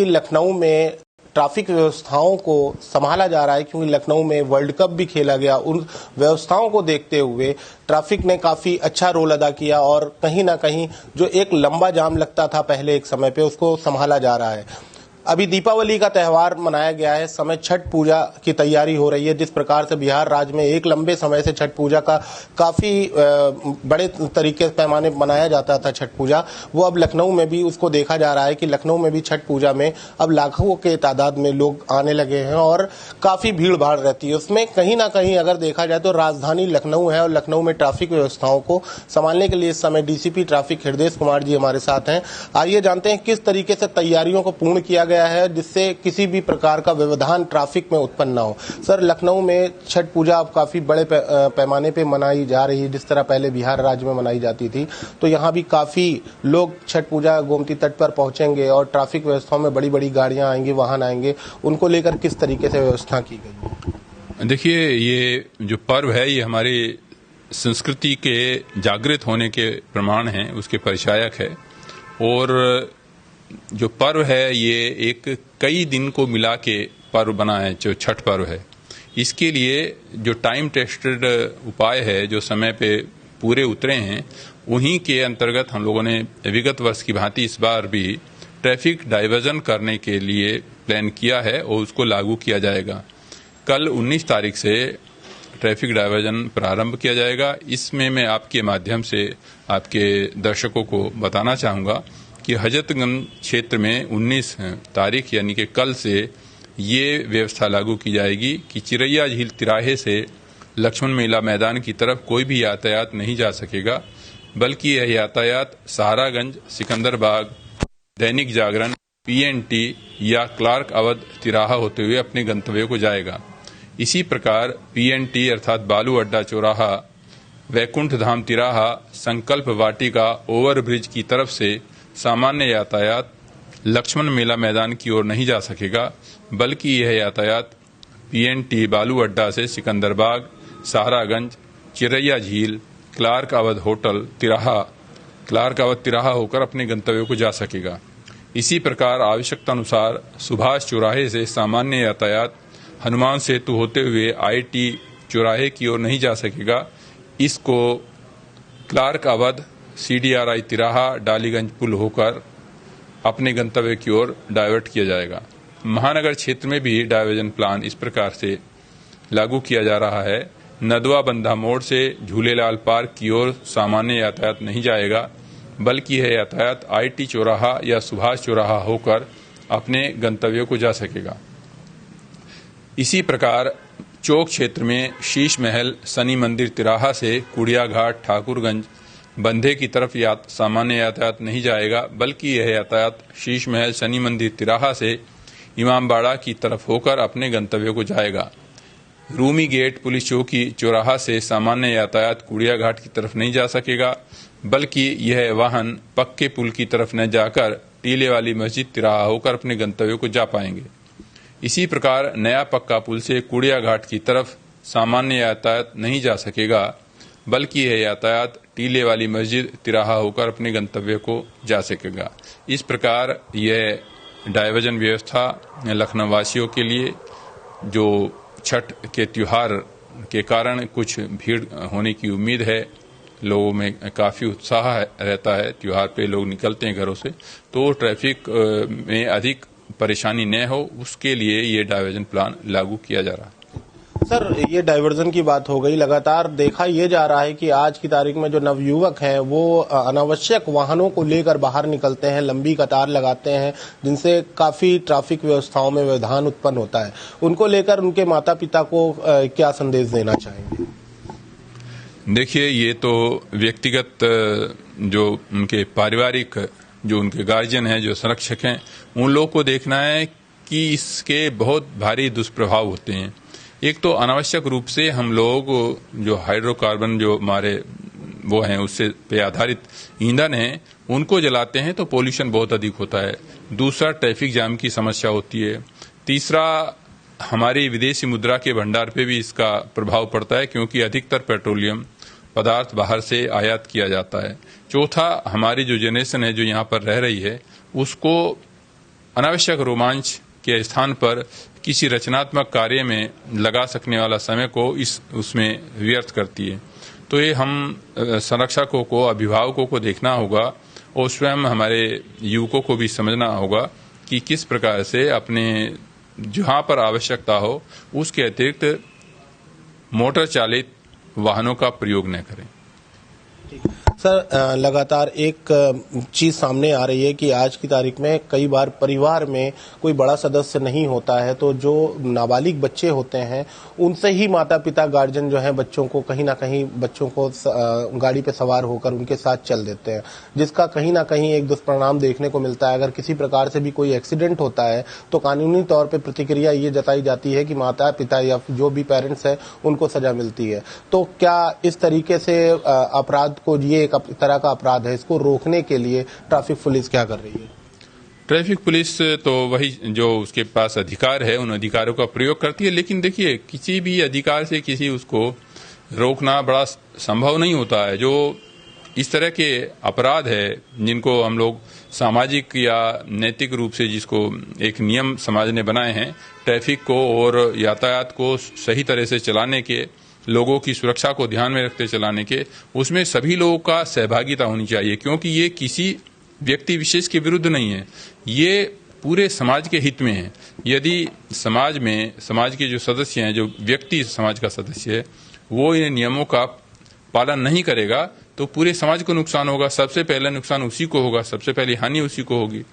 लखनऊ में ट्रैफिक व्यवस्थाओं को संभाला जा रहा है, क्योंकि लखनऊ में वर्ल्ड कप भी खेला गया। उन व्यवस्थाओं को देखते हुए ट्रैफिक ने काफी अच्छा रोल अदा किया और कहीं ना कहीं जो एक लंबा जाम लगता था पहले एक समय पे, उसको संभाला जा रहा है। अभी दीपावली का त्यौहार मनाया गया है, समय छठ पूजा की तैयारी हो रही है। जिस प्रकार से बिहार राज्य में एक लंबे समय से छठ पूजा का काफी बड़े तरीके से पैमाने मनाया जाता था छठ पूजा, वो अब लखनऊ में भी उसको देखा जा रहा है कि लखनऊ में भी छठ पूजा में अब लाखों के तादाद में लोग आने लगे हैं और काफी भीड़ भाड़ रहती है। उसमें कहीं ना कहीं अगर देखा जाए तो राजधानी लखनऊ है और लखनऊ में ट्रैफिक व्यवस्थाओं को संभालने के लिए इस समय डीसीपी ट्रैफिक हृदय कुमार जी हमारे साथ हैं। आइए जानते हैं किस तरीके से तैयारियों को पूर्ण किया गया है जिससे किसी भी प्रकार का व्यवधान ट्रैफिक में उत्पन्न ना हो। सर, लखनऊ में छठ पूजा अब काफी बड़े पैमाने पे मनाई जा रही है, जिस तरह पहले बिहार राज्य में मनाई जाती थी, तो यहाँ भी काफी लोग छठ पूजा गोमती तट पर पहुंचेंगे और ट्रैफिक व्यवस्थाओं में बड़ी बड़ी गाड़ियां आएंगी, वाहन आएंगे, उनको लेकर किस तरीके से व्यवस्था की गई है? देखिए, ये जो पर्व है ये हमारी संस्कृति के जागृत होने के प्रमाण है, उसके परिचायक है। और जो पर्व है ये एक कई दिन को मिला के पर्व बना है जो छठ पर्व है। इसके लिए जो टाइम टेस्टेड उपाय है, जो समय पे पूरे उतरे हैं, उन्हीं के अंतर्गत हम लोगों ने विगत वर्ष की भांति इस बार भी ट्रैफिक डाइवर्जन करने के लिए प्लान किया है और उसको लागू किया जाएगा। कल 19 तारीख से ट्रैफिक डाइवर्जन प्रारंभ किया जाएगा। इसमें मैं आपके माध्यम से आपके दर्शकों को बताना चाहूँगा कि हजरतगंज क्षेत्र में 19 तारीख यानी कि कल से ये व्यवस्था लागू की जाएगी कि चिरैया झील तिराहे से लक्ष्मण मेला मैदान की तरफ कोई भी यातायात नहीं जा सकेगा, बल्कि यह यातायात सहारागंज, सिकंदरबाग, दैनिक जागरण, पीएनटी या क्लार्क अवध तिराहा होते हुए अपने गंतव्य को जाएगा। इसी प्रकार पीएनटी अर्थात बालू अड्डा चौराहा, वैकुंठ धाम तिराहा, संकल्प वाटिका ओवरब्रिज की तरफ से सामान्य यातायात लक्ष्मण मेला मैदान की ओर नहीं जा सकेगा, बल्कि यह यातायात पीएनटी बालू अड्डा से सिकंदरबाग, सहारागंज, चिरैया झील, क्लार्क अवध होटल तिराहा, क्लार्क अवध तिराहा होकर अपने गंतव्य को जा सकेगा। इसी प्रकार आवश्यकता अनुसार सुभाष चौराहे से सामान्य यातायात हनुमान सेतु होते हुए आईटी चौराहे की ओर नहीं जा सकेगा। इसको क्लार्क अवध, सीडीआरआई तिराहा, डालीगंज पुल होकर अपने गंतव्य की ओर डाइवर्ट किया जाएगा। महानगर क्षेत्र में भी डाइवर्जन प्लान इस प्रकार से लागू किया जा रहा है। नदवा बंधा मोड़ से झूलेलाल पार्क की ओर सामान्य यातायात नहीं जाएगा, बल्कि यह यातायात आईटी चौराहा या सुभाष चौराहा होकर अपने गंतव्य को जा सकेगा। इसी प्रकार चौक क्षेत्र में शीश महल, शनि मंदिर तिराहा से कुड़िया घाट, ठाकुरगंज, बंधे की तरफ सामान्य यातायात नहीं जाएगा, बल्कि यह यातायात शीश महल, शनि मंदिर तिराहा से इमामबाड़ा की तरफ होकर अपने गंतव्य को जाएगा। रूमी गेट, पुलिस चौकी चौराहा से सामान्य यातायात कुड़िया घाट की तरफ नहीं जा सकेगा, बल्कि यह वाहन पक्के पुल की तरफ न जाकर टीले वाली मस्जिद तिराहा होकर अपने गंतव्य को जा पाएंगे। इसी प्रकार नया पक्का पुल से कुड़िया घाट की तरफ सामान्य यातायात नहीं जा सकेगा, बल्कि यह यातायात टीले वाली मस्जिद तिराहा होकर अपने गंतव्य को जा सकेगा। इस प्रकार यह डाइवर्जन व्यवस्था लखनऊ वासियों के लिए, जो छठ के त्योहार के कारण कुछ भीड़ होने की उम्मीद है, लोगों में काफ़ी उत्साह रहता है, त्योहार पे लोग निकलते हैं घरों से, तो ट्रैफिक में अधिक परेशानी न हो, उसके लिए ये डाइवर्जन प्लान लागू किया जा रहा है। सर, ये डाइवर्जन की बात हो गई। लगातार देखा ये जा रहा है कि आज की तारीख में जो नवयुवक हैं वो अनावश्यक वाहनों को लेकर बाहर निकलते हैं, लंबी कतार लगाते हैं, जिनसे काफी ट्रैफिक व्यवस्थाओं में व्यवधान उत्पन्न होता है। उनको लेकर उनके माता पिता को क्या संदेश देना चाहेंगे? देखिए, ये तो व्यक्तिगत जो उनके पारिवारिक जो उनके गार्जियन हैं, जो संरक्षक हैं, उन लोगों को देखना है कि इसके बहुत भारी दुष्प्रभाव होते हैं। एक तो अनावश्यक रूप से हम लोग जो हाइड्रोकार्बन जो हमारे वो हैं उससे पे आधारित ईंधन हैं उनको जलाते हैं तो पोल्यूशन बहुत अधिक होता है। दूसरा, ट्रैफिक जाम की समस्या होती है। तीसरा, हमारी विदेशी मुद्रा के भंडार पे भी इसका प्रभाव पड़ता है, क्योंकि अधिकतर पेट्रोलियम पदार्थ बाहर से आयात किया जाता है। चौथा, हमारी जो जनरेशन है जो यहाँ पर रह रही है उसको अनावश्यक रोमांच के स्थान पर किसी रचनात्मक कार्य में लगा सकने वाला समय को उसमें व्यर्थ करती है। तो ये हम संरक्षकों को, अभिभावकों को देखना होगा और स्वयं हमारे युवकों को भी समझना होगा कि किस प्रकार से अपने जहाँ पर आवश्यकता हो उसके अतिरिक्त मोटर चालित वाहनों का प्रयोग न करें। सर, लगातार एक चीज सामने आ रही है कि आज की तारीख में कई बार परिवार में कोई बड़ा सदस्य नहीं होता है, तो जो नाबालिग बच्चे होते हैं उनसे ही माता पिता गार्जियन जो है बच्चों को कहीं ना कहीं बच्चों को गाड़ी पे सवार होकर उनके साथ चल देते हैं, जिसका कहीं ना कहीं एक दुष्परिणाम देखने को मिलता है। अगर किसी प्रकार से भी कोई एक्सीडेंट होता है तो कानूनी तौर पर प्रतिक्रिया ये जताई जाती है कि माता पिता या जो भी पेरेंट्स है उनको सजा मिलती है। तो क्या इस तरीके से अपराध को, ये एक तरह का अपराध है, इसको रोकने के लिए ट्रैफिक पुलिस क्या कर रही है? ट्रैफिक पुलिस तो वही जो उसके पास अधिकार है उन अधिकारों का प्रयोग करती है, लेकिन देखिए किसी भी अधिकार से किसी उसको रोकना बड़ा संभव नहीं होता है। जो इस तरह के अपराध है जिनको हम लोग सामाजिक या नैतिक रूप से, जिसको एक नियम समाज ने बनाए हैं ट्रैफिक को और यातायात को सही तरह से चलाने के, लोगों की सुरक्षा को ध्यान में रखते चलाने के, उसमें सभी लोगों का सहभागिता होनी चाहिए, क्योंकि ये किसी व्यक्ति विशेष के विरुद्ध नहीं है, ये पूरे समाज के हित में है। यदि समाज के जो सदस्य हैं, जो व्यक्ति समाज का सदस्य है, वो इन नियमों का पालन नहीं करेगा तो पूरे समाज को नुकसान होगा। सबसे पहले नुकसान उसी को होगा, सबसे पहली हानि उसी को होगी।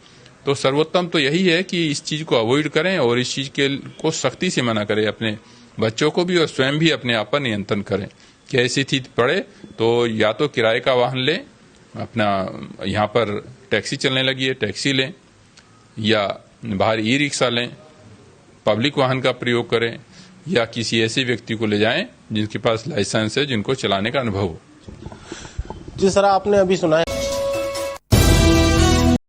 तो सर्वोत्तम तो यही है कि इस चीज को अवॉइड करें और इस चीज को सख्ती से मना करें, अपने बच्चों को भी और स्वयं भी अपने आप पर नियंत्रण करें। कि ऐसी स्थिति पड़े तो या तो किराए का वाहन लें, अपना यहाँ पर टैक्सी चलने लगी है टैक्सी लें, या बाहर ई रिक्शा लें, पब्लिक वाहन का प्रयोग करें, या किसी ऐसे व्यक्ति को ले जाएं जिनके पास लाइसेंस है, जिनको चलाने का अनुभव हो। जिस तरह आपने अभी सुना